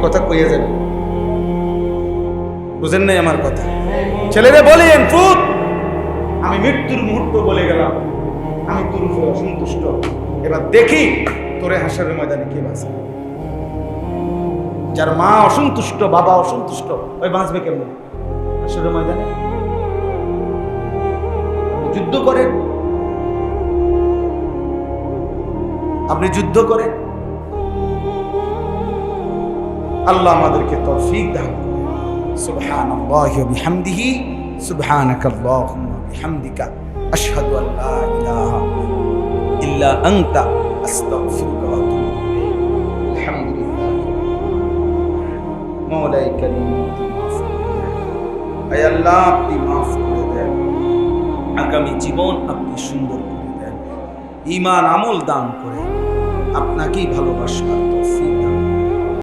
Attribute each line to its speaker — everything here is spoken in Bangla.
Speaker 1: কথা কইয়া যাবেন, বুঝেন নাই আমার কথা? ছেলেরে বলেন পুত, আমি মৃত্যুর মুহূর্ত বলে গেলাম, আমি তোর উপরে অসন্তুষ্ট, এবার দেখি তোরে হাসরের ময়দানে কে বাঁচে। যার মা অসন্তুষ্ট, বাবা অসন্তুষ্ট, ওই বাঁচবে কেমন হাসরের ময়দানে? যুদ্ধ করেন, আপনি যুদ্ধ করেন, আল্লাহ আমাদেরকে তৌফিক দান করেন। সুবহানাল্লাহি ওয়া বিহামদিহি, সুবহানাকাল্লাহুম্মা ওয়া বিহামদিকা, আশহাদু আল লা ইলাহা ইল্লা আনতা, আস্তাগফিরুকা ওয়া আতুবু ইলাইক। আলহামদুলিল্লাহ। মওলাই কারীম, আয় আল্লাহ আপনি মাফ করে দেন, আগামী জীবন আপনি সুন্দর করে দেন, ঈমান আমল দান করে আপনাকেই ভালোবাসার তৌফিক